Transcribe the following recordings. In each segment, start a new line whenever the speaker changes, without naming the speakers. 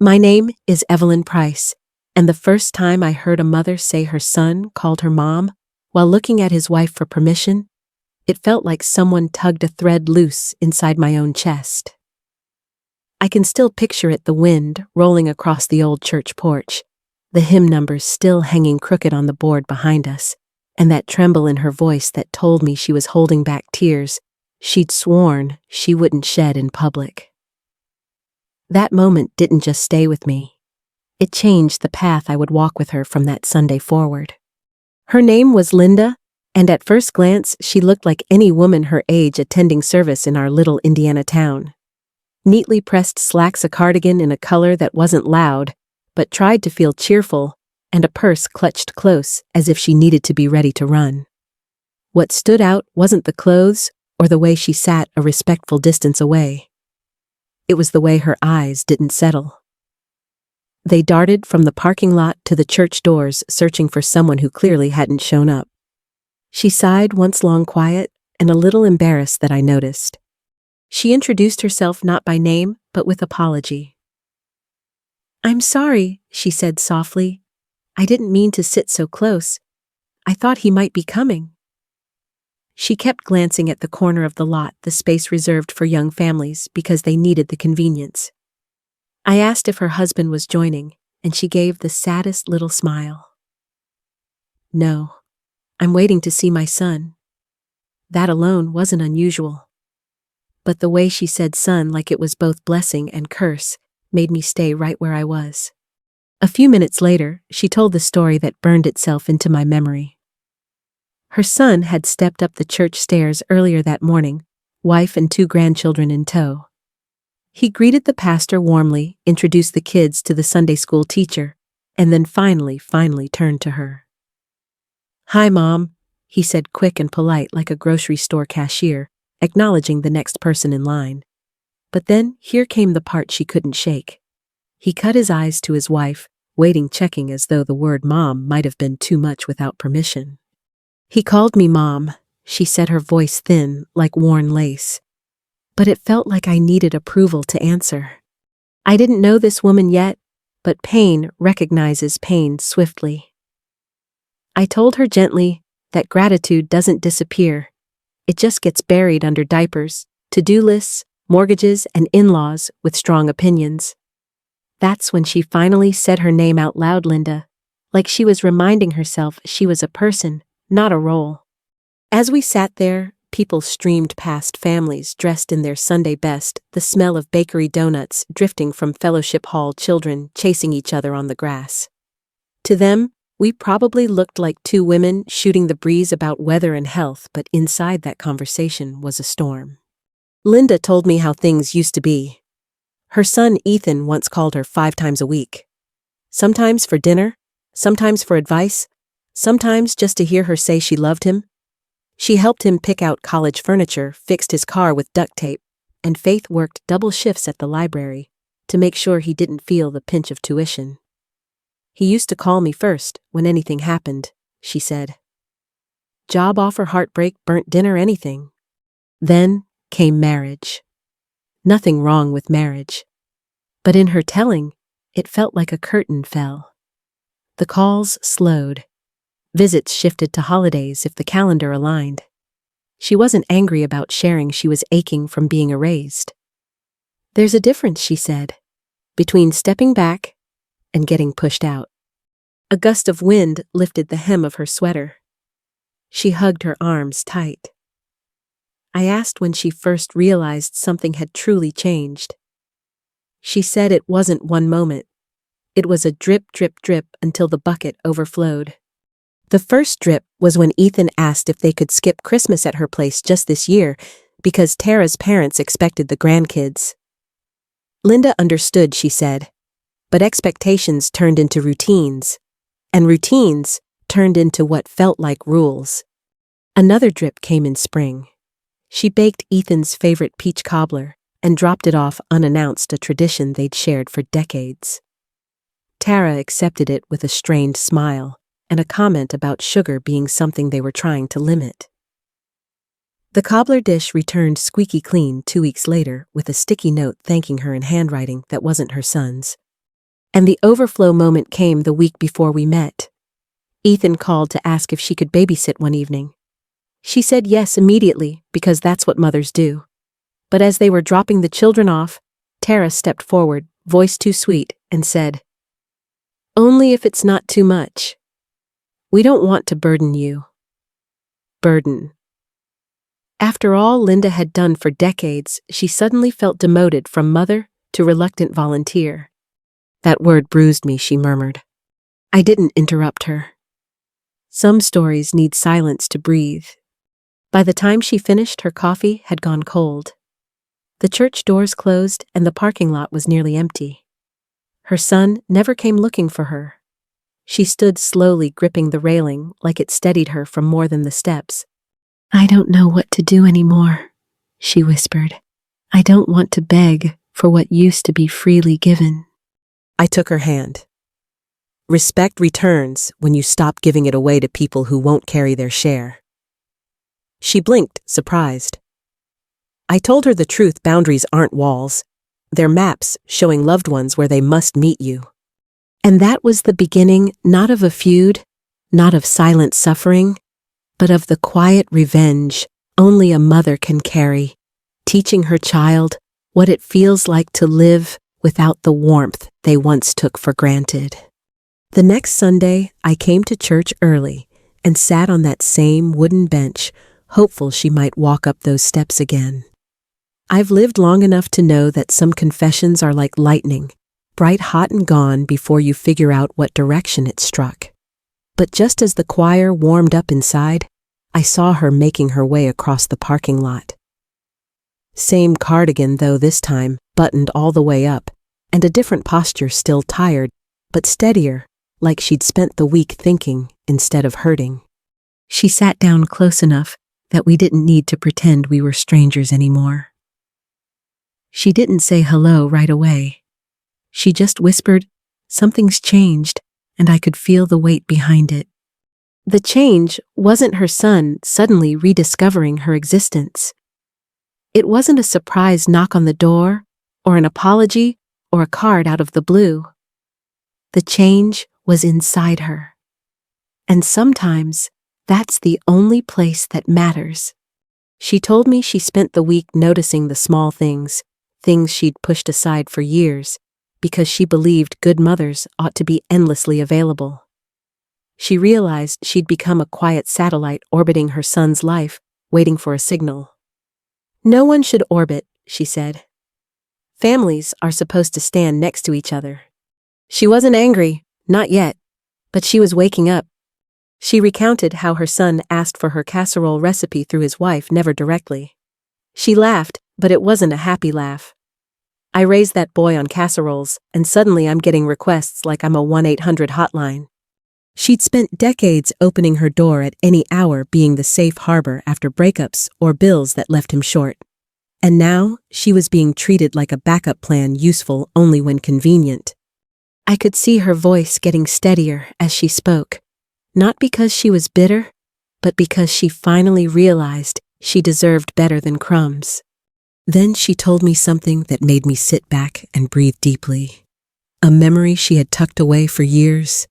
My name is Evelyn Price, and the first time I heard a mother say her son called her mom while looking at his wife for permission, it felt like someone tugged a thread loose inside my own chest. I can still picture it, the wind rolling across the old church porch, the hymn numbers still hanging crooked on the board behind us, and that tremble in her voice that told me she was holding back tears she'd sworn she wouldn't shed in public. That moment didn't just stay with me. It changed the path I would walk with her from that Sunday forward. Her name was Linda, and at first glance she looked like any woman her age attending service in our little Indiana town. Neatly pressed slacks, a cardigan in a color that wasn't loud, but tried to feel cheerful, and a purse clutched close as if she needed to be ready to run. What stood out wasn't the clothes or the way she sat a respectful distance away. It was the way her eyes didn't settle. They darted from the parking lot to the church doors, searching for someone who clearly hadn't shown up. She sighed once, long, quiet, and a little embarrassed that I noticed. She introduced herself not by name, but with apology. "I'm sorry," she said softly. "I didn't mean to sit so close. I thought he might be coming." She kept glancing at the corner of the lot, the space reserved for young families because they needed the convenience. I asked if her husband was joining, and she gave the saddest little smile. "No, I'm waiting to see my son." That alone wasn't unusual. But the way she said son, like it was both blessing and curse, made me stay right where I was. A few minutes later, she told the story that burned itself into my memory. Her son had stepped up the church stairs earlier that morning, wife and 2 grandchildren in tow. He greeted the pastor warmly, introduced the kids to the Sunday school teacher, and then finally turned to her. "Hi, Mom," he said, quick and polite like a grocery store cashier, acknowledging the next person in line. But then here came the part she couldn't shake. He cut his eyes to his wife, waiting, checking as though the word mom might have been too much without permission. "He called me Mom," she said, her voice thin like worn lace. But it felt like I needed approval to answer. I didn't know this woman yet, but pain recognizes pain swiftly. I told her gently that gratitude doesn't disappear. It just gets buried under diapers, to-do lists, mortgages, and in-laws with strong opinions. That's when she finally said her name out loud, Linda, like she was reminding herself she was a person, not a role. As we sat there, people streamed past, families dressed in their Sunday best, the smell of bakery donuts drifting from fellowship hall, children chasing each other on the grass. To them, we probably looked like 2 women shooting the breeze about weather and health, but inside that conversation was a storm. Linda told me how things used to be. Her son Ethan once called her 5 times a week. Sometimes for dinner, sometimes for advice, sometimes just to hear her say she loved him. She helped him pick out college furniture, fixed his car with duct tape, and Faith worked double shifts at the library to make sure he didn't feel the pinch of tuition. "He used to call me first when anything happened," she said. "Job offer, heartbreak, burnt dinner, anything." Then came marriage. Nothing wrong with marriage. But in her telling, it felt like a curtain fell. The calls slowed. Visits shifted to holidays if the calendar aligned. She wasn't angry about sharing, she was aching from being erased. "There's a difference," she said, "between stepping back and getting pushed out." A gust of wind lifted the hem of her sweater. She hugged her arms tight. I asked when she first realized something had truly changed. She said it wasn't one moment. It was a drip, drip, drip until the bucket overflowed. The first drip was when Ethan asked if they could skip Christmas at her place just this year because Tara's parents expected the grandkids. Linda understood, she said, but expectations turned into routines, and routines turned into what felt like rules. Another drip came in spring. She baked Ethan's favorite peach cobbler and dropped it off unannounced, a tradition they'd shared for decades. Tara accepted it with a strained smile and a comment about sugar being something they were trying to limit. The cobbler dish returned squeaky clean 2 weeks later with a sticky note thanking her in handwriting that wasn't her son's. And the overflow moment came the week before we met. Ethan called to ask if she could babysit one evening. She said yes immediately, because that's what mothers do. But as they were dropping the children off, Tara stepped forward, voice too sweet, and said, "Only if it's not too much. We don't want to burden you." Burden. After all Linda had done for decades, she suddenly felt demoted from mother to reluctant volunteer. "That word bruised me," she murmured. I didn't interrupt her. Some stories need silence to breathe. By the time she finished, her coffee had gone cold. The church doors closed and the parking lot was nearly empty. Her son never came looking for her. She stood slowly gripping the railing like it steadied her from more than the steps. "I don't know what to do anymore," she whispered. "I don't want to beg for what used to be freely given." I took her hand. Respect returns when you stop giving it away to people who won't carry their share. She blinked, surprised. I told her the truth: boundaries aren't walls. They're maps showing loved ones where they must meet you. And that was the beginning, not of a feud, not of silent suffering, but of the quiet revenge only a mother can carry, teaching her child what it feels like to live without the warmth they once took for granted. The next Sunday, I came to church early and sat on that same wooden bench, hopeful she might walk up those steps again. I've lived long enough to know that some confessions are like lightning, bright, hot, and gone before you figure out what direction it struck. But just as the choir warmed up inside, I saw her making her way across the parking lot. Same cardigan, though this time buttoned all the way up, and a different posture, still tired, but steadier, like she'd spent the week thinking instead of hurting. She sat down close enough that we didn't need to pretend we were strangers anymore. She didn't say hello right away. She just whispered, "Something's changed," and I could feel the weight behind it. The change wasn't her son suddenly rediscovering her existence. It wasn't a surprise knock on the door, or an apology, or a card out of the blue. The change was inside her. And sometimes, that's the only place that matters. She told me she spent the week noticing the small things she'd pushed aside for years, because she believed good mothers ought to be endlessly available. She realized she'd become a quiet satellite orbiting her son's life, waiting for a signal. "No one should orbit," she said. "Families are supposed to stand next to each other." She wasn't angry, not yet, but she was waking up. She recounted how her son asked for her casserole recipe through his wife, never directly. She laughed, but it wasn't a happy laugh. I raised that boy on casseroles, and suddenly I'm getting requests like I'm a 1-800 hotline. She'd spent decades opening her door at any hour, being the safe harbor after breakups or bills that left him short. And now, she was being treated like a backup plan, useful only when convenient. I could see her voice getting steadier as she spoke, not because she was bitter, but because she finally realized she deserved better than crumbs. Then she told me something that made me sit back and breathe deeply. A memory she had tucked away for years.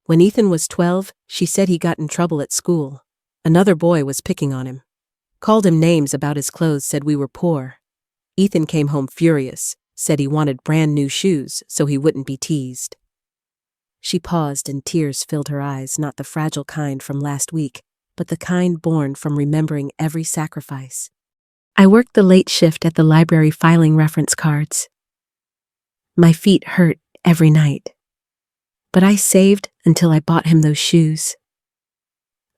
When Ethan was 12, she said he got in trouble at school. Another boy was picking on him. Called him names about his clothes, said we were poor. Ethan came home furious, said he wanted brand new shoes so he wouldn't be teased. She paused and tears filled her eyes, not the fragile kind from last week, but the kind born from remembering every sacrifice. I worked the late shift at the library filing reference cards. My feet hurt every night. But I saved until I bought him those shoes.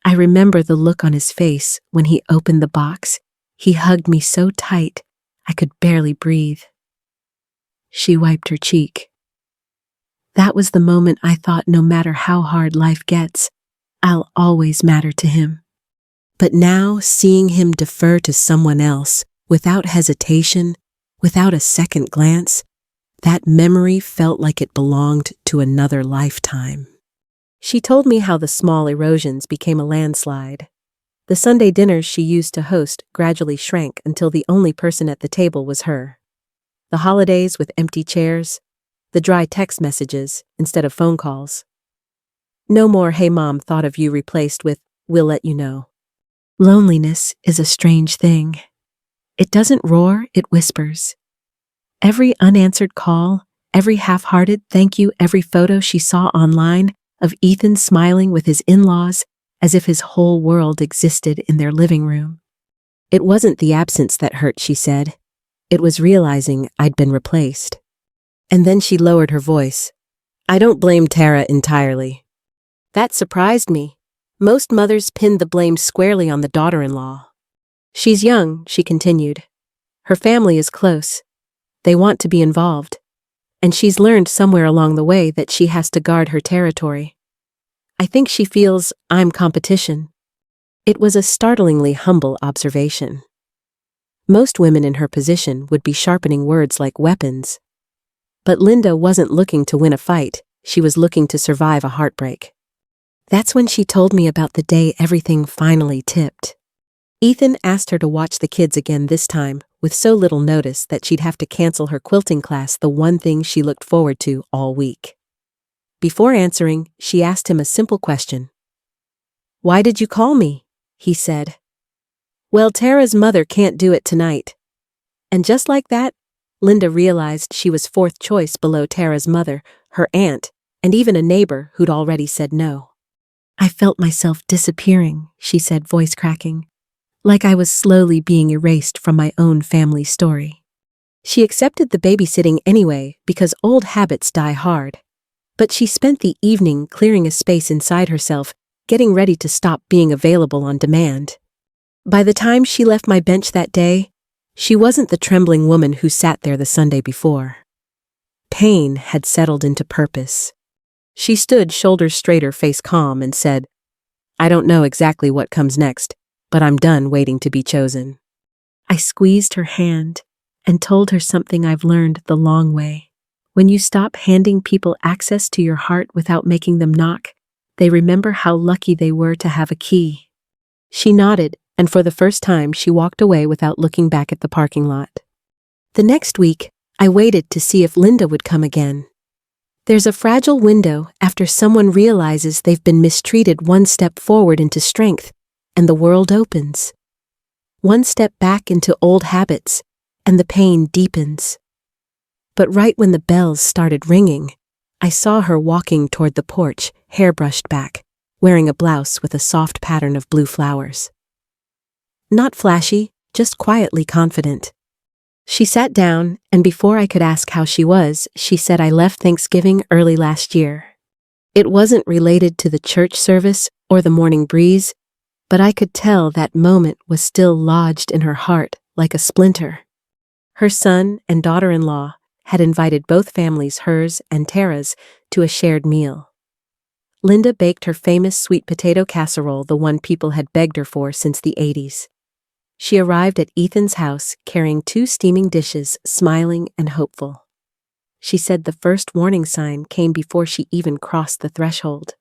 I remember the look on his face when he opened the box. He hugged me so tight, I could barely breathe. She wiped her cheek. That was the moment I thought, no matter how hard life gets, I'll always matter to him. But now, seeing him defer to someone else, without hesitation, without a second glance, that memory felt like it belonged to another lifetime. She told me how the small erosions became a landslide. The Sunday dinners she used to host gradually shrank until the only person at the table was her. The holidays with empty chairs, the dry text messages instead of phone calls. No more "Hey Mom, thought of you" replaced with "We'll let you know." Loneliness is a strange thing. It doesn't roar, it whispers. Every unanswered call, every half-hearted thank you, every photo she saw online of Ethan smiling with his in-laws as if his whole world existed in their living room. It wasn't the absence that hurt, she said. It was realizing I'd been replaced. And then she lowered her voice. I don't blame Tara entirely. That surprised me. Most mothers pinned the blame squarely on the daughter-in-law. She's young, she continued. Her family is close. They want to be involved. And she's learned somewhere along the way that she has to guard her territory. I think she feels I'm competition. It was a startlingly humble observation. Most women in her position would be sharpening words like weapons. But Linda wasn't looking to win a fight, she was looking to survive a heartbreak. That's when she told me about the day everything finally tipped. Ethan asked her to watch the kids again this time, with so little notice that she'd have to cancel her quilting class, the one thing she looked forward to all week. Before answering, she asked him a simple question. Why did you call me? He said. Well, Tara's mother can't do it tonight. And just like that, Linda realized she was fourth choice below Tara's mother, her aunt, and even a neighbor who'd already said no. I felt myself disappearing, she said, voice cracking, like I was slowly being erased from my own family story. She accepted the babysitting anyway because old habits die hard. But she spent the evening clearing a space inside herself, getting ready to stop being available on demand. By the time she left my bench that day, she wasn't the trembling woman who sat there the Sunday before. Pain had settled into purpose. She stood shoulders straighter, face calm, and said, I don't know exactly what comes next, but I'm done waiting to be chosen. I squeezed her hand and told her something I've learned the long way. When you stop handing people access to your heart without making them knock, they remember how lucky they were to have a key. She nodded, and for the first time she walked away without looking back at the parking lot. The next week, I waited to see if Linda would come again. There's a fragile window after someone realizes they've been mistreated, one step forward into strength, and the world opens. One step back into old habits, and the pain deepens. But right when the bells started ringing, I saw her walking toward the porch, hair brushed back, wearing a blouse with a soft pattern of blue flowers. Not flashy, just quietly confident. She sat down, and before I could ask how she was, she said, I left Thanksgiving early last year. It wasn't related to the church service or the morning breeze, but I could tell that moment was still lodged in her heart like a splinter. Her son and daughter-in-law had invited both families, hers and Tara's, to a shared meal. Linda baked her famous sweet potato casserole, the one people had begged her for since the 80s. She arrived at Ethan's house carrying 2 steaming dishes, smiling and hopeful. She said the first warning sign came before she even crossed the threshold.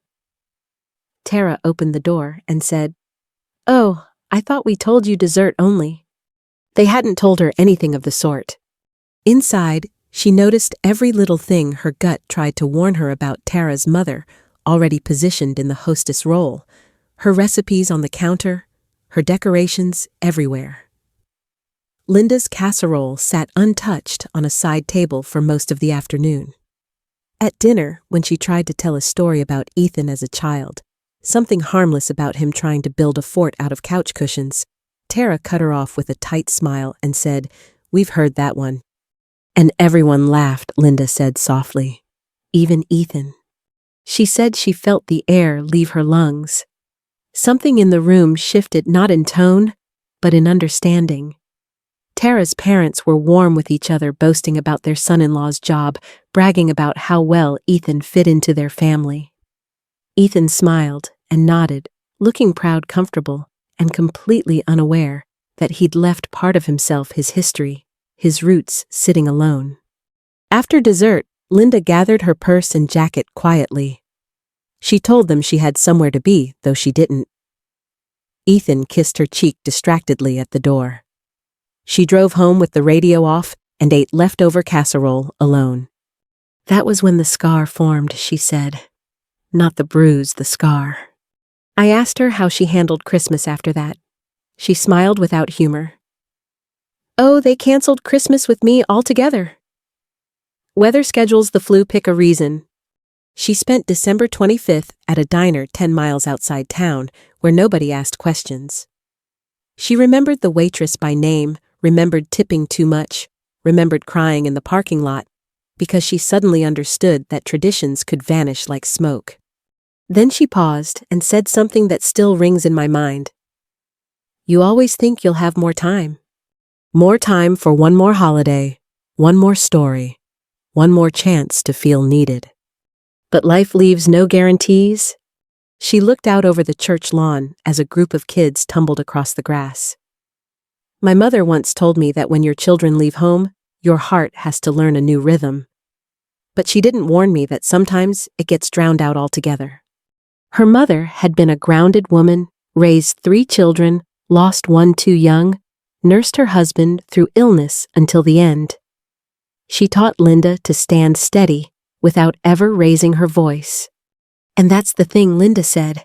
Tara opened the door and said, Oh, I thought we told you dessert only. They hadn't told her anything of the sort. Inside, she noticed every little thing her gut tried to warn her about Tara's mother, already positioned in the hostess role, her recipes on the counter, her decorations everywhere. Linda's casserole sat untouched on a side table for most of the afternoon. At dinner, when she tried to tell a story about Ethan as a child, something harmless about him trying to build a fort out of couch cushions, Tara cut her off with a tight smile and said, We've heard that one. And everyone laughed, Linda said softly. Even Ethan. She said she felt the air leave her lungs. Something in the room shifted, not in tone, but in understanding. Tara's parents were warm with each other, boasting about their son-in-law's job, bragging about how well Ethan fit into their family. Ethan smiled and nodded, looking proud, comfortable, and completely unaware that he'd left part of himself, his history, his roots, sitting alone. After dessert, Linda gathered her purse and jacket quietly. She told them she had somewhere to be, though she didn't. Ethan kissed her cheek distractedly at the door. She drove home with the radio off and ate leftover casserole alone. That was when the scar formed, she said. Not the bruise, the scar. I asked her how she handled Christmas after that. She smiled without humor. Oh, they canceled Christmas with me altogether. Weather schedules, the flu, pick a reason. She spent December 25th at a diner 10 miles outside town where nobody asked questions. She remembered the waitress by name, remembered tipping too much, remembered crying in the parking lot, because she suddenly understood that traditions could vanish like smoke. Then she paused and said something that still rings in my mind. You always think you'll have more time. More time for one more holiday, one more story, one more chance to feel needed. But life leaves no guarantees. She looked out over the church lawn as a group of kids tumbled across the grass. My mother once told me that when your children leave home, your heart has to learn a new rhythm. But she didn't warn me that sometimes it gets drowned out altogether. Her mother had been a grounded woman, raised 3 children, lost 1 too young, nursed her husband through illness until the end. She taught Linda to stand steady without ever raising her voice. And that's the thing Linda said.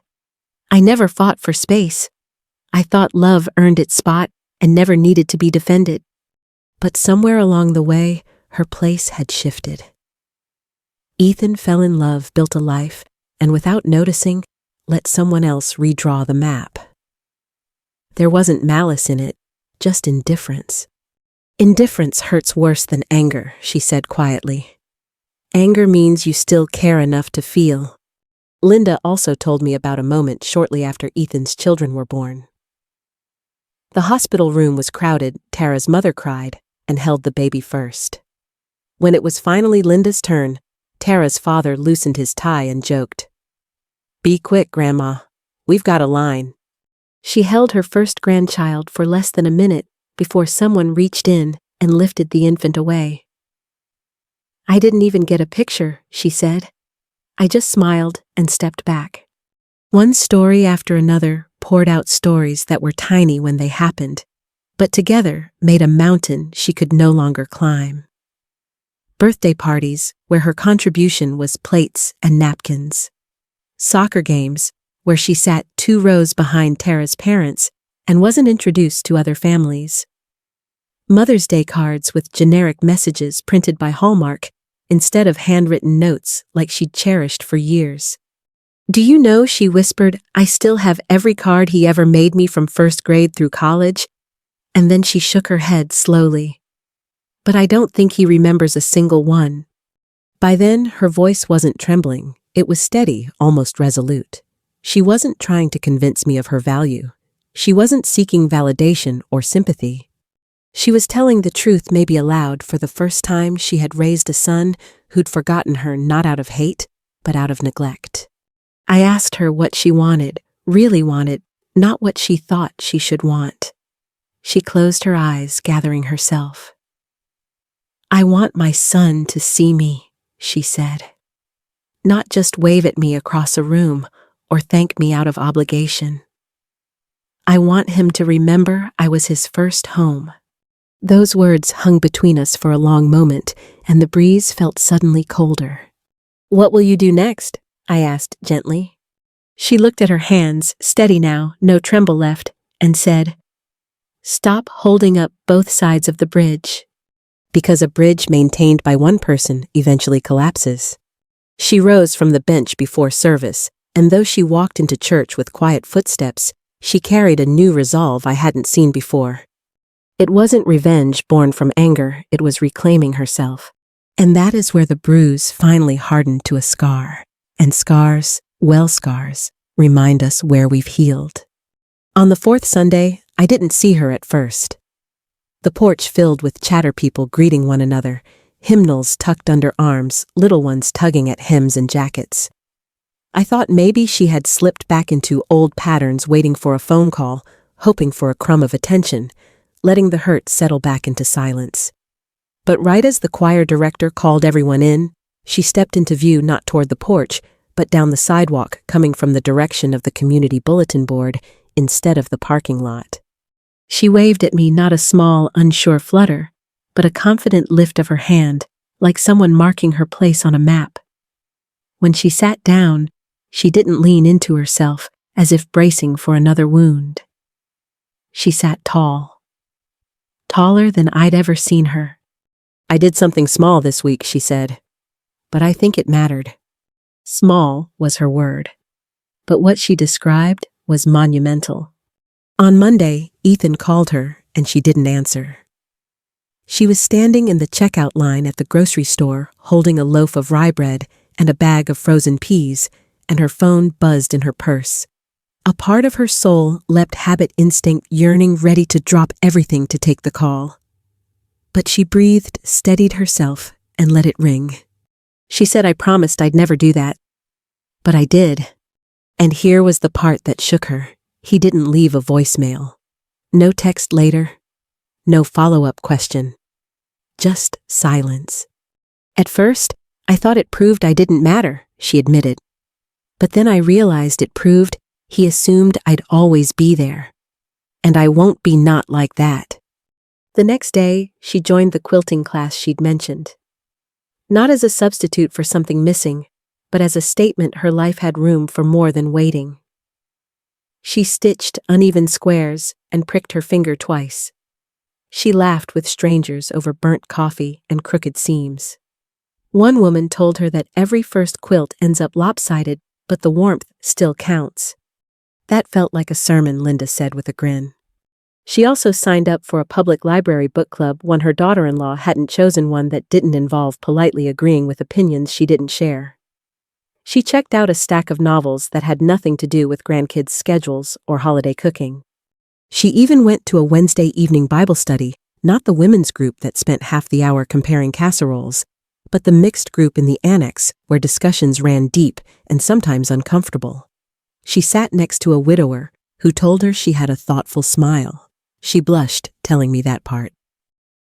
I never fought for space. I thought love earned its spot and never needed to be defended. But somewhere along the way, her place had shifted. Ethan fell in love, built a life, and without noticing, let someone else redraw the map. There wasn't malice in it, just indifference. Indifference hurts worse than anger, she said quietly. Anger means you still care enough to feel. Linda also told me about a moment shortly after Ethan's children were born. The hospital room was crowded. Tara's mother cried and held the baby first. When it was finally Linda's turn, Tara's father loosened his tie and joked, "Be quick, Grandma. We've got a line." She held her first grandchild for less than a minute before someone reached in and lifted the infant away. I didn't even get a picture, she said. I just smiled and stepped back. One story after another poured out stories that were tiny when they happened, but together made a mountain she could no longer climb. Birthday parties where her contribution was plates and napkins. Soccer games where she sat 2 rows behind Tara's parents and wasn't introduced to other families. Mother's Day cards with generic messages printed by Hallmark instead of handwritten notes like she'd cherished for years. Do you know, she whispered, I still have every card he ever made me from 1st grade through college? And then she shook her head slowly. But I don't think he remembers a single one. By then, her voice wasn't trembling. It was steady, almost resolute. She wasn't trying to convince me of her value. She wasn't seeking validation or sympathy. She was telling the truth, maybe aloud, for the first time she had raised a son who'd forgotten her not out of hate, but out of neglect. I asked her what she wanted, really wanted, not what she thought she should want. She closed her eyes, gathering herself. I want my son to see me, she said. Not just wave at me across a room or thank me out of obligation. I want him to remember I was his first home. Those words hung between us for a long moment, and the breeze felt suddenly colder. What will you do next? I asked gently. She looked at her hands, steady now, no tremble left, and said, Stop holding up both sides of the bridge. Because a bridge maintained by one person eventually collapses. She rose from the bench before service, and though she walked into church with quiet footsteps, she carried a new resolve I hadn't seen before. It wasn't revenge born from anger, it was reclaiming herself. And that is where the bruise finally hardened to a scar. And scars, well scars, remind us where we've healed. On the 4th Sunday, I didn't see her at first. The porch filled with chatter people greeting one another, hymnals tucked under arms, little ones tugging at hems and jackets. I thought maybe she had slipped back into old patterns, waiting for a phone call, hoping for a crumb of attention, letting the hurt settle back into silence. But right as the choir director called everyone in, she stepped into view, not toward the porch, but down the sidewalk, coming from the direction of the community bulletin board instead of the parking lot. She waved at me, not a small, unsure flutter, but a confident lift of her hand, like someone marking her place on a map. When she sat down, she didn't lean into herself, as if bracing for another wound. She sat tall. Taller than I'd ever seen her. "I did something small this week," she said. "But I think it mattered." Small was her word. But what she described was monumental. On Monday, Ethan called her, and she didn't answer. She was standing in the checkout line at the grocery store, holding a loaf of rye bread and a bag of frozen peas, and her phone buzzed in her purse. A part of her soul leapt habit instinct, yearning, ready to drop everything to take the call. But she breathed, steadied herself, and let it ring. She said, "I promised I'd never do that." But I did. And here was the part that shook her. He didn't leave a voicemail. No text later. No follow-up question. Just silence. At first, I thought it proved I didn't matter, she admitted. But then I realized it proved he assumed I'd always be there. And I won't be not like that. The next day, she joined the quilting class she'd mentioned. Not as a substitute for something missing, but as a statement her life had room for more than waiting. She stitched uneven squares and pricked her finger twice. She laughed with strangers over burnt coffee and crooked seams. One woman told her that every first quilt ends up lopsided, but the warmth still counts. That felt like a sermon, Linda said with a grin. She also signed up for a public library book club when her daughter-in-law hadn't chosen one that didn't involve politely agreeing with opinions she didn't share. She checked out a stack of novels that had nothing to do with grandkids' schedules or holiday cooking. She even went to a Wednesday evening Bible study, not the women's group that spent half the hour comparing casseroles, but the mixed group in the annex where discussions ran deep and sometimes uncomfortable. She sat next to a widower who told her she had a thoughtful smile. She blushed, telling me that part.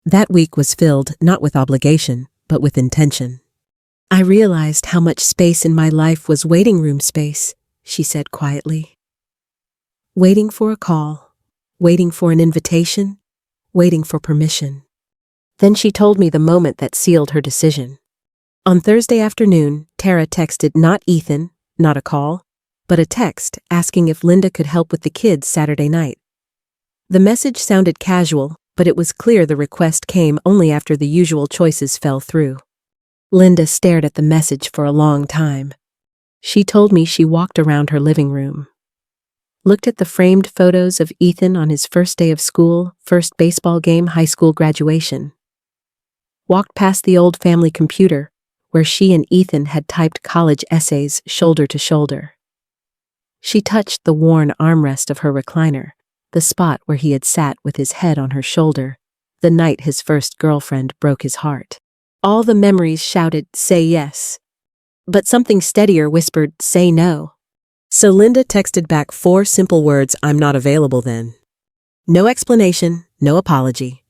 That week was filled not with obligation, but with intention. "I realized how much space in my life was waiting room space," she said quietly. Waiting for a call, waiting for an invitation, waiting for permission. Then she told me the moment that sealed her decision. On Thursday afternoon, Tara texted not Ethan, not a call, but a text asking if Linda could help with the kids Saturday night. The message sounded casual, but it was clear the request came only after the usual choices fell through. Linda stared at the message for a long time. She told me she walked around her living room. Looked at the framed photos of Ethan on his first day of school, first baseball game, high school graduation. Walked past the old family computer, where she and Ethan had typed college essays shoulder to shoulder. She touched the worn armrest of her recliner, the spot where he had sat with his head on her shoulder, the night his first girlfriend broke his heart. All the memories shouted, "Say yes." But something steadier whispered, "Say no." So Linda texted back 4 simple words, "I'm not available then." No explanation, no apology.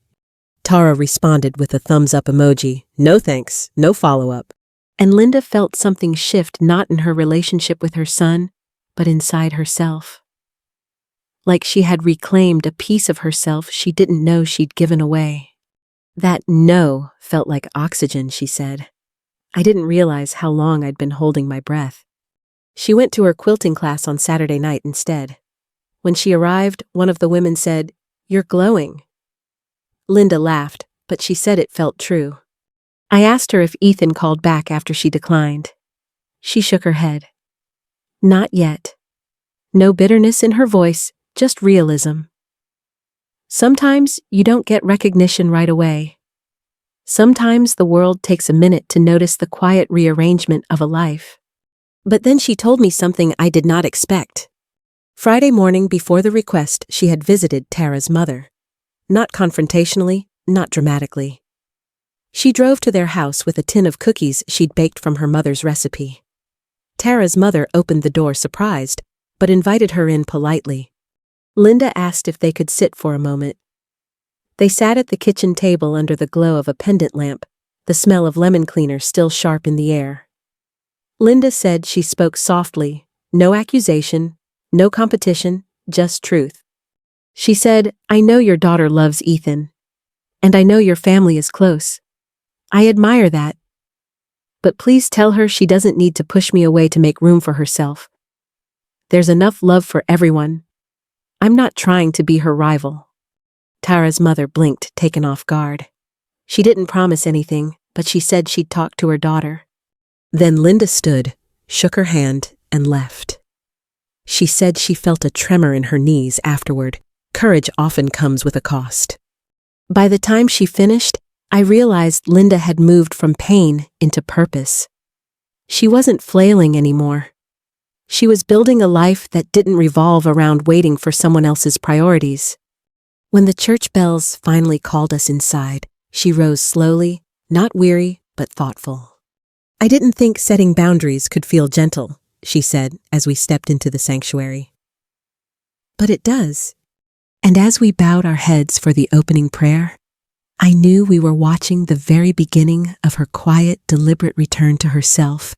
Tara responded with a thumbs-up emoji, "No thanks, no follow-up." And Linda felt something shift, not in her relationship with her son, but inside herself. Like she had reclaimed a piece of herself she didn't know she'd given away. That no felt like oxygen, she said. I didn't realize how long I'd been holding my breath. She went to her quilting class on Saturday night instead. When she arrived, one of the women said, "You're glowing." Linda laughed, but she said it felt true. I asked her if Ethan called back after she declined. She shook her head. Not yet. No bitterness in her voice, just realism. Sometimes you don't get recognition right away. Sometimes the world takes a minute to notice the quiet rearrangement of a life. But then she told me something I did not expect. Friday morning before the request, she had visited Tara's mother. Not confrontationally, not dramatically. She drove to their house with a tin of cookies she'd baked from her mother's recipe. Tara's mother opened the door surprised, but invited her in politely. Linda asked if they could sit for a moment. They sat at the kitchen table under the glow of a pendant lamp, the smell of lemon cleaner still sharp in the air. Linda said she spoke softly, no accusation, no competition, just truth. She said, "I know your daughter loves Ethan. And I know your family is close. I admire that, But please tell her she doesn't need to push me away to make room for herself. There's enough love for everyone. I'm not trying to be her rival." Tara's mother blinked, taken off guard. She didn't promise anything, but she said she'd talk to her daughter. Then Linda stood, shook her hand, and left. She said she felt a tremor in her knees afterward. Courage often comes with a cost. By the time she finished, I realized Linda had moved from pain into purpose. She wasn't flailing anymore. She was building a life that didn't revolve around waiting for someone else's priorities. When the church bells finally called us inside, she rose slowly, not weary, but thoughtful. "I didn't think setting boundaries could feel gentle," she said as we stepped into the sanctuary. "But it does." And as we bowed our heads for the opening prayer, I knew we were watching the very beginning of her quiet, deliberate return to herself,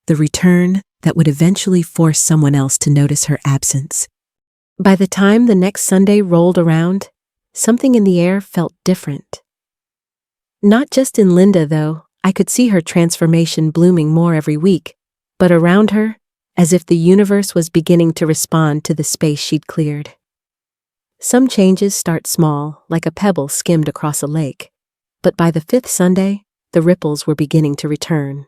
the return that would eventually force someone else to notice her absence. By the time the next Sunday rolled around, something in the air felt different. Not just in Linda, though. I could see her transformation blooming more every week, but around her, as if the universe was beginning to respond to the space she'd cleared. Some changes start small, like a pebble skimmed across a lake, but by the fifth Sunday, the ripples were beginning to return.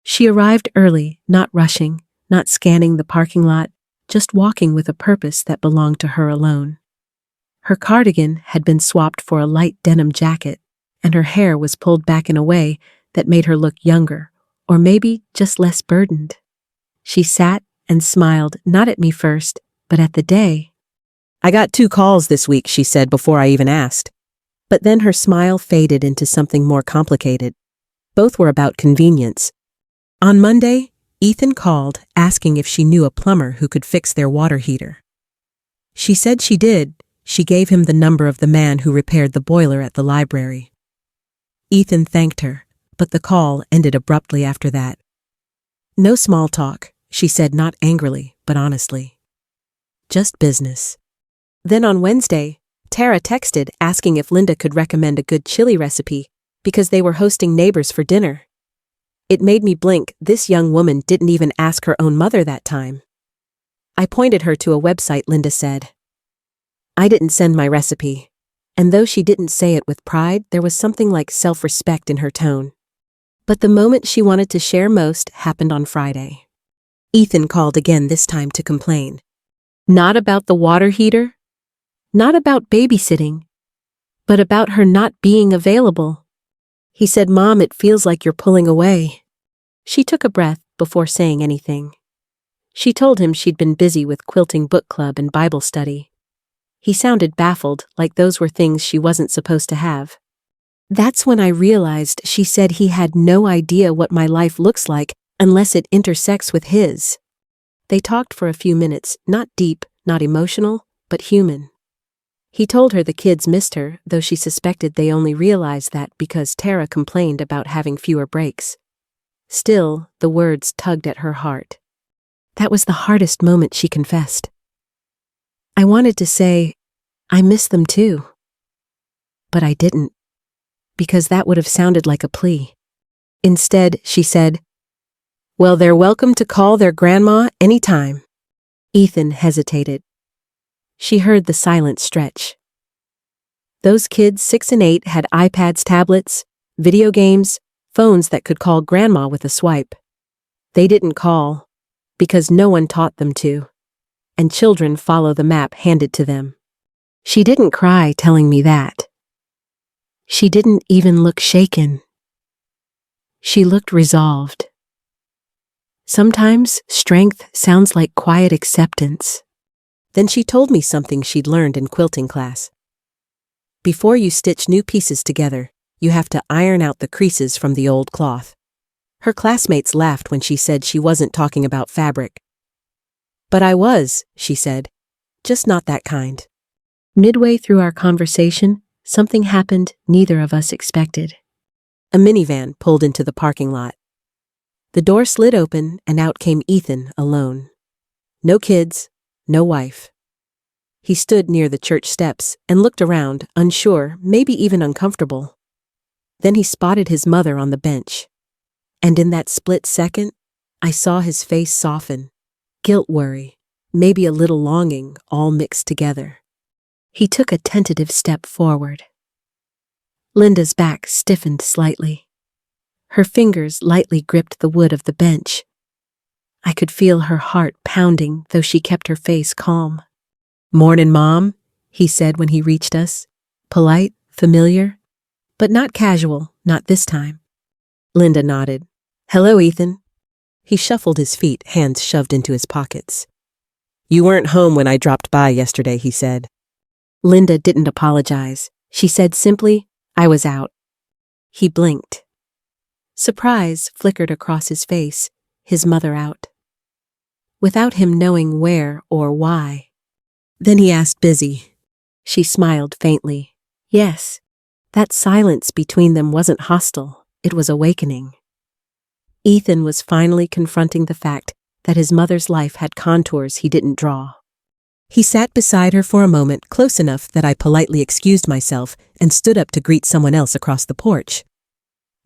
She arrived early, not rushing, not scanning the parking lot, just walking with a purpose that belonged to her alone. Her cardigan had been swapped for a light denim jacket, and her hair was pulled back in a way that made her look younger, or maybe just less burdened. She sat and smiled, not at me first, but at the day. "I got 2 calls this week," she said before I even asked. But then her smile faded into something more complicated. Both were about convenience. On Monday, Ethan called asking if she knew a plumber who could fix their water heater. She said she did. She gave him the number of the man who repaired the boiler at the library. Ethan thanked her, but the call ended abruptly after that. "No small talk," she said, not angrily, but honestly. "Just business." Then on Wednesday, Tara texted asking if Linda could recommend a good chili recipe because they were hosting neighbors for dinner. It made me blink. This young woman didn't even ask her own mother that time. I pointed her to a website, Linda said. I didn't send my recipe, and though she didn't say it with pride, there was something like self-respect in her tone. But the moment she wanted to share most happened on Friday. Ethan called again, this time to complain. Not about the water heater, not about babysitting, but about her not being available. He said, "Mom, it feels like you're pulling away." She took a breath before saying anything. She told him she'd been busy with quilting book club and Bible study. He sounded baffled, like those were things she wasn't supposed to have. That's when I realized she said he had no idea what my life looks like unless it intersects with his. They talked for a few minutes, not deep, not emotional, but human. He told her the kids missed her, though she suspected they only realized that because Tara complained about having fewer breaks. Still, the words tugged at her heart. That was the hardest moment, she confessed. I wanted to say, I miss them too. But I didn't, because that would have sounded like a plea. Instead, she said, "Well, they're welcome to call their grandma anytime." Ethan hesitated. She heard the silent stretch. Those kids 6 and 8 had iPads, tablets, video games, phones that could call grandma with a swipe. They didn't call, because no one taught them to, and children follow the map handed to them. She didn't cry telling me that. She didn't even look shaken. She looked resolved. Sometimes strength sounds like quiet acceptance. Then she told me something she'd learned in quilting class. Before you stitch new pieces together, you have to iron out the creases from the old cloth. Her classmates laughed when she said she wasn't talking about fabric. But I was, she said, just not that kind. Midway through our conversation, something happened neither of us expected. A minivan pulled into the parking lot. The door slid open and out came Ethan alone. No kids, no wife. He stood near the church steps and looked around, unsure, maybe even uncomfortable. Then he spotted his mother on the bench. And in that split second, I saw his face soften. Guilt worry, maybe a little longing, all mixed together. He took a tentative step forward. Linda's back stiffened slightly. Her fingers lightly gripped the wood of the bench. I could feel her heart pounding, though she kept her face calm. "Mornin', Mom," he said when he reached us. Polite, familiar, but not casual, not this time. Linda nodded. "Hello, Ethan." He shuffled his feet, hands shoved into his pockets. "You weren't home when I dropped by yesterday," he said. Linda didn't apologize. She said simply, "I was out." He blinked. Surprise flickered across his face, his mother out. Without him knowing where or why. Then he asked, "Busy?" She smiled faintly. Yes. That silence between them wasn't hostile, it was awakening. Ethan was finally confronting the fact that his mother's life had contours he didn't draw. He sat beside her for a moment, close enough that I politely excused myself and stood up to greet someone else across the porch.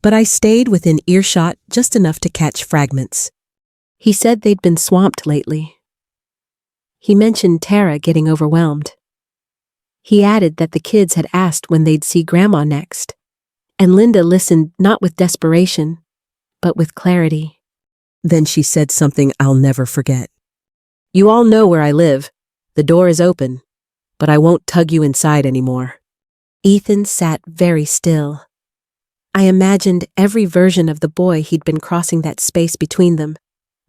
But I stayed within earshot just enough to catch fragments. He said they'd been swamped lately. He mentioned Tara getting overwhelmed. He added that the kids had asked when they'd see Grandma next, and Linda listened not with desperation, but with clarity. Then she said something I'll never forget. "You all know where I live. The door is open, but I won't tug you inside anymore." Ethan sat very still. I imagined every version of the boy he'd been crossing that space between them.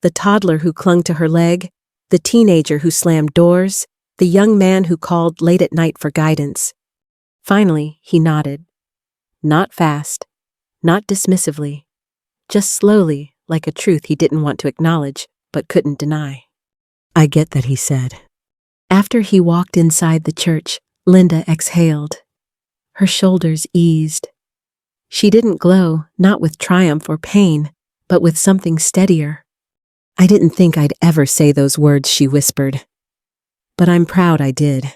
The toddler who clung to her leg, the teenager who slammed doors, the young man who called late at night for guidance. Finally, he nodded. Not fast, not dismissively, just slowly, like a truth he didn't want to acknowledge, but couldn't deny. "I get that," he said. After he walked inside the church, Linda exhaled. Her shoulders eased. She didn't glow, not with triumph or pain, but with something steadier. "I didn't think I'd ever say those words," she whispered. "But I'm proud I did."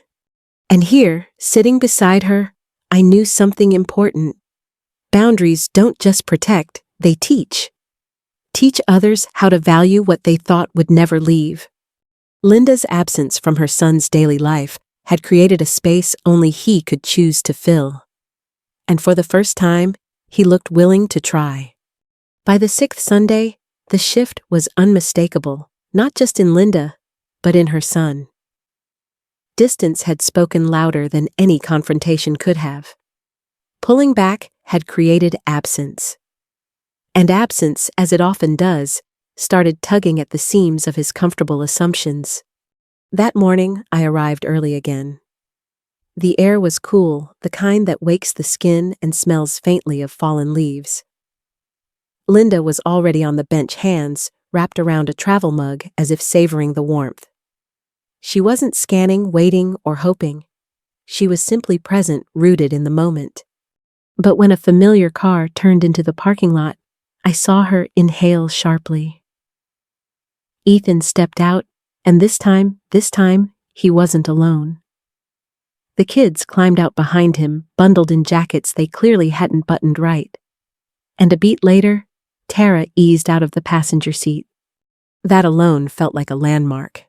And here, sitting beside her, I knew something important. Boundaries don't just protect, they teach. Teach others how to value what they thought would never leave. Linda's absence from her son's daily life had created a space only he could choose to fill. And for the first time, he looked willing to try. By the 6th Sunday, the shift was unmistakable, not just in Linda, but in her son. Distance had spoken louder than any confrontation could have. Pulling back had created absence. And absence, as it often does, started tugging at the seams of his comfortable assumptions. That morning, I arrived early again. The air was cool, the kind that wakes the skin and smells faintly of fallen leaves. Linda was already on the bench, hands wrapped around a travel mug as if savoring the warmth. She wasn't scanning, waiting, or hoping. She was simply present, rooted in the moment. But when a familiar car turned into the parking lot, I saw her inhale sharply. Ethan stepped out, and this time, he wasn't alone. The kids climbed out behind him, bundled in jackets they clearly hadn't buttoned right. And a beat later, Tara eased out of the passenger seat. That alone felt like a landmark.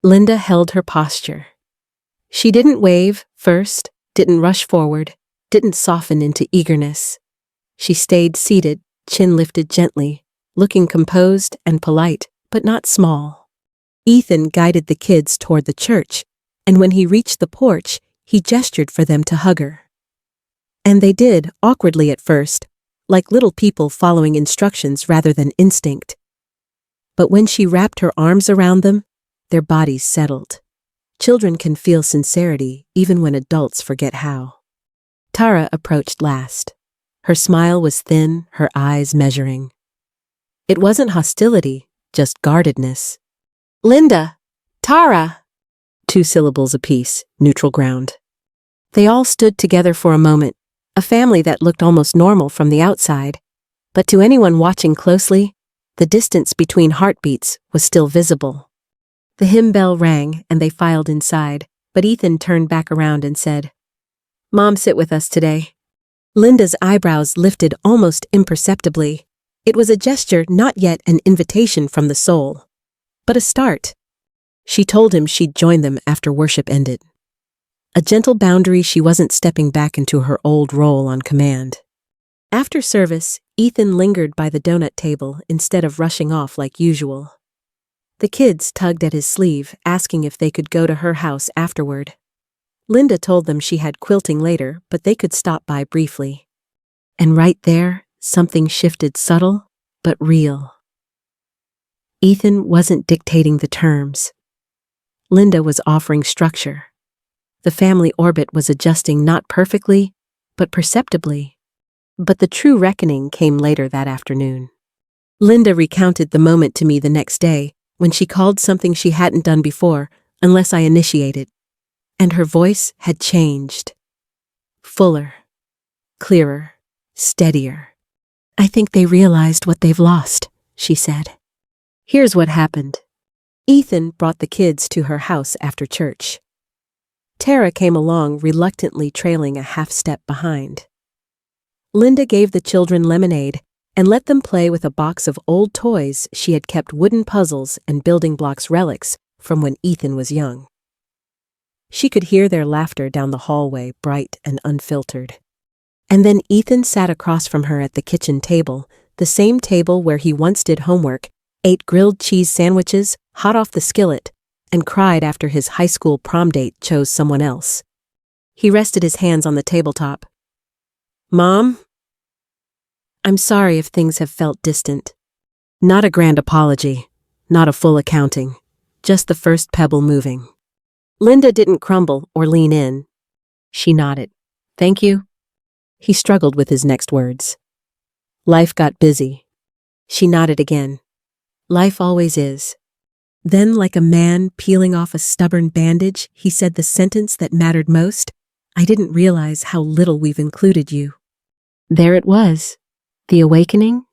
Linda held her posture. She didn't wave first, didn't rush forward, didn't soften into eagerness. She stayed seated, chin lifted gently, looking composed and polite, but not small. Ethan guided the kids toward the church, and when he reached the porch, he gestured for them to hug her. And they did, awkwardly at first, like little people following instructions rather than instinct. But when she wrapped her arms around them, their bodies settled. Children can feel sincerity even when adults forget how. Tara approached last. Her smile was thin, her eyes measuring. It wasn't hostility, just guardedness. "Linda! Tara!" 2 syllables apiece, neutral ground. They all stood together for a moment, a family that looked almost normal from the outside, but to anyone watching closely, the distance between heartbeats was still visible. The hymn bell rang and they filed inside, but Ethan turned back around and said, "Mom, sit with us today." Linda's eyebrows lifted almost imperceptibly. It was a gesture, not yet an invitation from the soul, but a start. She told him she'd join them after worship ended. A gentle boundary, she wasn't stepping back into her old role on command. After service, Ethan lingered by the donut table instead of rushing off like usual. The kids tugged at his sleeve, asking if they could go to her house afterward. Linda told them she had quilting later, but they could stop by briefly. And right there, something shifted, subtle but real. Ethan wasn't dictating the terms. Linda was offering structure. The family orbit was adjusting, not perfectly, but perceptibly. But the true reckoning came later that afternoon. Linda recounted the moment to me the next day, when she called something she hadn't done before, unless I initiated. And her voice had changed. Fuller, clearer, steadier. "I think they realized what they've lost," she said. Here's what happened. Ethan brought the kids to her house after church. Tara came along, reluctantly trailing a half step behind. Linda gave the children lemonade and let them play with a box of old toys she had kept, wooden puzzles and building blocks, relics from when Ethan was young. She could hear their laughter down the hallway, bright and unfiltered. And then Ethan sat across from her at the kitchen table, the same table where he once did homework, ate grilled cheese sandwiches, hot off the skillet, and cried after his high school prom date chose someone else. He rested his hands on the tabletop. "Mom, I'm sorry if things have felt distant. Not a grand apology, not a full accounting, just the first pebble moving." Linda didn't crumble or lean in. She nodded. "Thank you." He struggled with his next words. "Life got busy." She nodded again. "Life always is." Then, like a man peeling off a stubborn bandage, he said the sentence that mattered most. "I didn't realize how little we've included you." There it was. The awakening?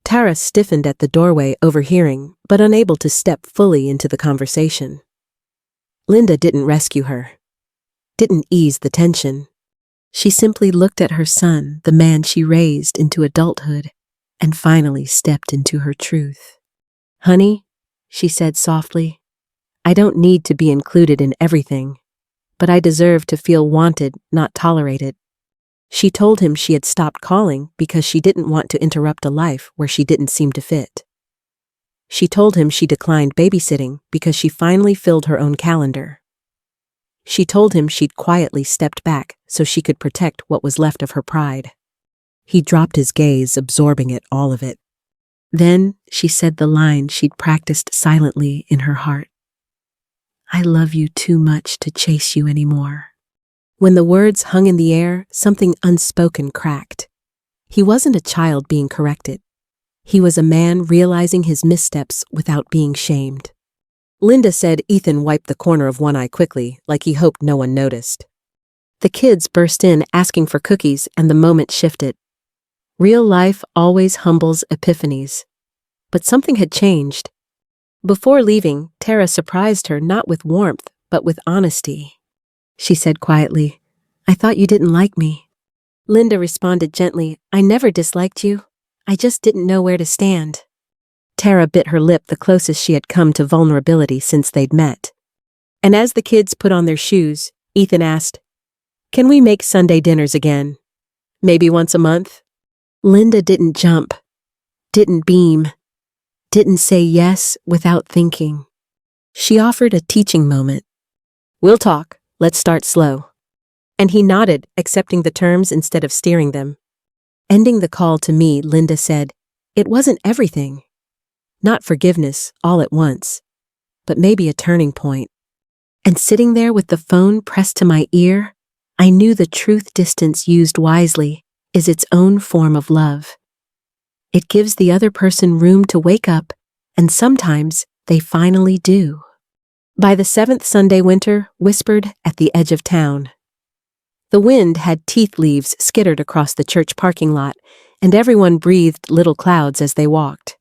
Tara stiffened at the doorway, overhearing, but unable to step fully into the conversation. Linda didn't rescue her. Didn't ease the tension. She simply looked at her son, the man she raised into adulthood, and finally stepped into her truth. "Honey," she said softly, "I don't need to be included in everything, but I deserve to feel wanted, not tolerated." She told him she had stopped calling because she didn't want to interrupt a life where she didn't seem to fit. She told him she declined babysitting because she finally filled her own calendar. She told him she'd quietly stepped back so she could protect what was left of her pride. He dropped his gaze, absorbing it, all of it. Then she said the line she'd practiced silently in her heart. "I love you too much to chase you anymore." When the words hung in the air, something unspoken cracked. He wasn't a child being corrected. He was a man realizing his missteps without being shamed. Linda said Ethan wiped the corner of one eye quickly, like he hoped no one noticed. The kids burst in asking for cookies, and the moment shifted. Real life always humbles epiphanies. But something had changed. Before leaving, Tara surprised her not with warmth, but with honesty. She said quietly, "I thought you didn't like me." Linda responded gently, "I never disliked you. I just didn't know where to stand." Tara bit her lip, the closest she had come to vulnerability since they'd met. And as the kids put on their shoes, Ethan asked, "Can we make Sunday dinners again? Maybe once a month?" Linda didn't jump, didn't beam, didn't say yes without thinking. She offered a teaching moment. "We'll talk. Let's start slow." And he nodded, accepting the terms instead of steering them. Ending the call to me, Linda said, "It wasn't everything. Not forgiveness all at once, but maybe a turning point." And sitting there with the phone pressed to my ear, I knew the truth. Distance used wisely is its own form of love. It gives the other person room to wake up, and sometimes they finally do. By the 7th Sunday, winter whispered at the edge of town. The wind had teeth, leaves skittered across the church parking lot, and everyone breathed little clouds as they walked.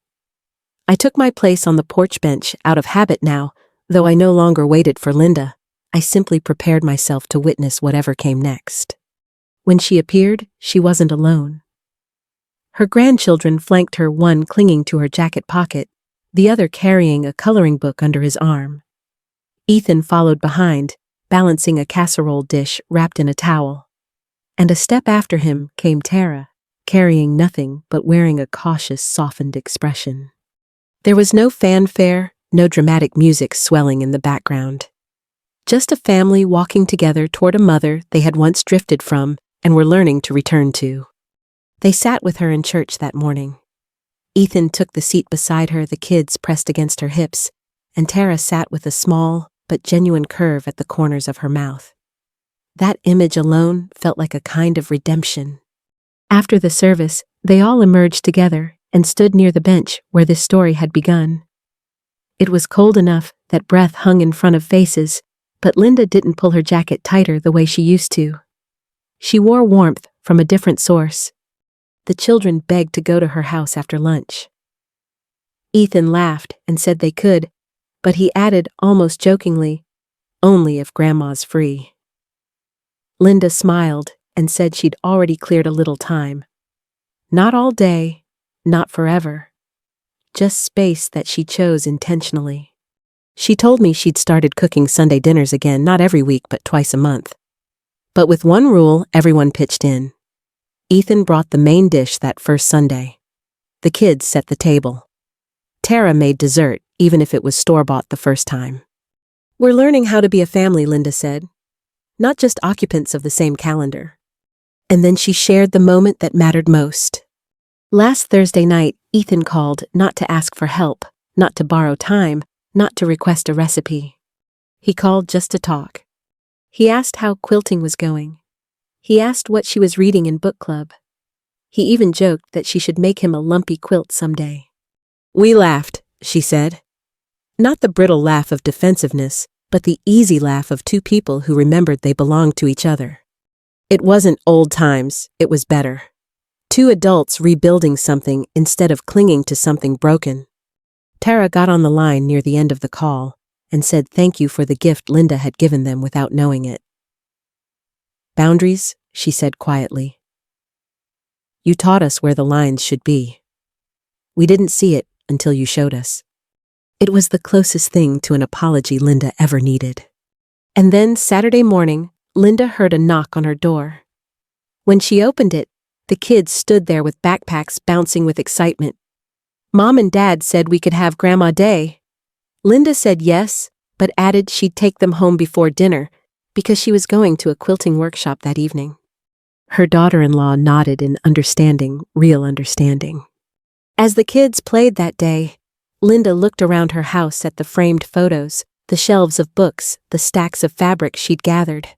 I took my place on the porch bench, out of habit now, though I no longer waited for Linda. I simply prepared myself to witness whatever came next. When she appeared, she wasn't alone. Her grandchildren flanked her, one clinging to her jacket pocket, the other carrying a coloring book under his arm. Ethan followed behind, balancing a casserole dish wrapped in a towel. And a step after him came Tara, carrying nothing but wearing a cautious, softened expression. There was no fanfare, no dramatic music swelling in the background. Just a family walking together toward a mother they had once drifted from and were learning to return to. They sat with her in church that morning. Ethan took the seat beside her, the kids pressed against her hips, and Tara sat with a small but genuine curve at the corners of her mouth. That image alone felt like a kind of redemption. After the service, they all emerged together and stood near the bench where this story had begun. It was cold enough that breath hung in front of faces, but Linda didn't pull her jacket tighter the way she used to. She wore warmth from a different source. The children begged to go to her house after lunch. Ethan laughed and said they could, but he added almost jokingly, "Only if Grandma's free." Linda smiled and said she'd already cleared a little time. Not all day, not forever. Just space that she chose intentionally. She told me she'd started cooking Sunday dinners again, not every week but twice a month. But with one rule, everyone pitched in. Ethan brought the main dish that first Sunday. The kids set the table. Tara made dessert, even if it was store-bought the first time. "We're learning how to be a family," Linda said. "Not just occupants of the same calendar." And then she shared the moment that mattered most. Last Thursday night, Ethan called not to ask for help, not to borrow time, not to request a recipe. He called just to talk. He asked how quilting was going. He asked what she was reading in book club. He even joked that she should make him a lumpy quilt someday. "We laughed," she said. Not the brittle laugh of defensiveness, but the easy laugh of two people who remembered they belonged to each other. It wasn't old times, it was better. Two adults rebuilding something instead of clinging to something broken. Tara got on the line near the end of the call and said thank you for the gift Linda had given them without knowing it. "Boundaries," she said quietly. "You taught us where the lines should be. We didn't see it until you showed us." It was the closest thing to an apology Linda ever needed. And then Saturday morning, Linda heard a knock on her door. When she opened it, the kids stood there with backpacks bouncing with excitement. "Mom and Dad said we could have Grandma Day." Linda said yes, but added she'd take them home before dinner because she was going to a quilting workshop that evening. Her daughter-in-law nodded in understanding, real understanding. As the kids played that day, Linda looked around her house at the framed photos, the shelves of books, the stacks of fabric she'd gathered.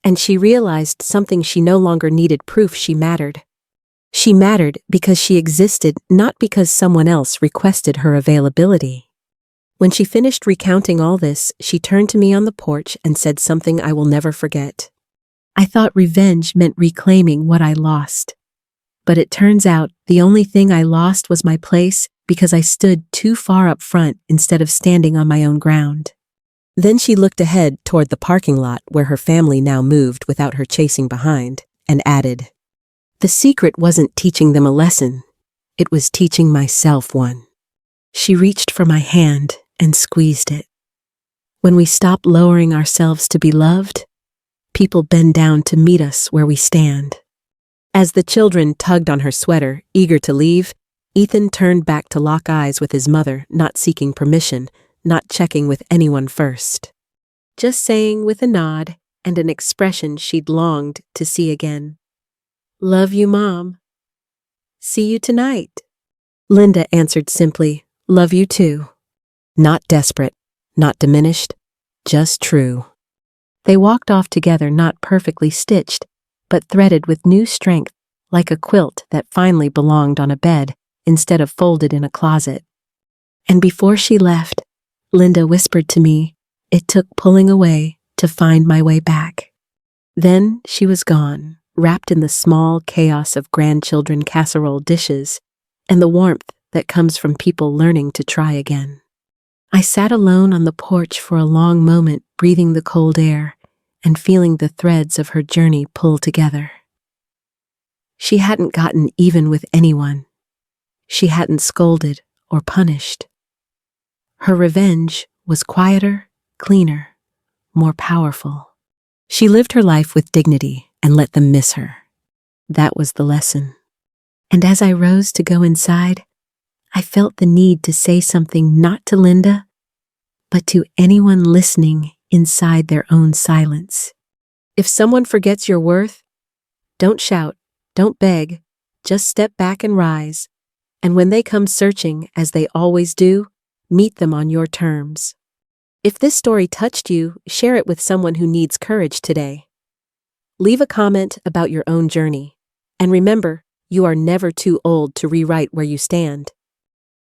And she realized something she no longer needed proof she mattered. She mattered because she existed, not because someone else requested her availability. When she finished recounting all this, she turned to me on the porch and said something I will never forget. "I thought revenge meant reclaiming what I lost. But it turns out the only thing I lost was my place because I stood too far up front instead of standing on my own ground." Then she looked ahead toward the parking lot where her family now moved without her chasing behind, and added, "The secret wasn't teaching them a lesson. It was teaching myself one." She reached for my hand and squeezed it. When we stop lowering ourselves to be loved, people bend down to meet us where we stand. As the children tugged on her sweater, eager to leave, Ethan turned back to lock eyes with his mother, not seeking permission, not checking with anyone first. Just saying with a nod and an expression she'd longed to see again, "Love you, Mom. See you tonight." Linda answered simply, "Love you too." Not desperate, not diminished, just true. They walked off together, not perfectly stitched, but threaded with new strength, like a quilt that finally belonged on a bed instead of folded in a closet. And before she left, Linda whispered to me, "It took pulling away to find my way back." Then she was gone, wrapped in the small chaos of grandchildren casserole dishes and the warmth that comes from people learning to try again. I sat alone on the porch for a long moment, breathing the cold air and feeling the threads of her journey pull together. She hadn't gotten even with anyone. She hadn't scolded or punished. Her revenge was quieter, cleaner, more powerful. She lived her life with dignity and let them miss her. That was the lesson. And as I rose to go inside, I felt the need to say something not to Linda, but to anyone listening inside their own silence. If someone forgets your worth, don't shout, don't beg, just step back and rise. And when they come searching, as they always do, meet them on your terms. If this story touched you, share it with someone who needs courage today. Leave a comment about your own journey. And remember, you are never too old to rewrite where you stand.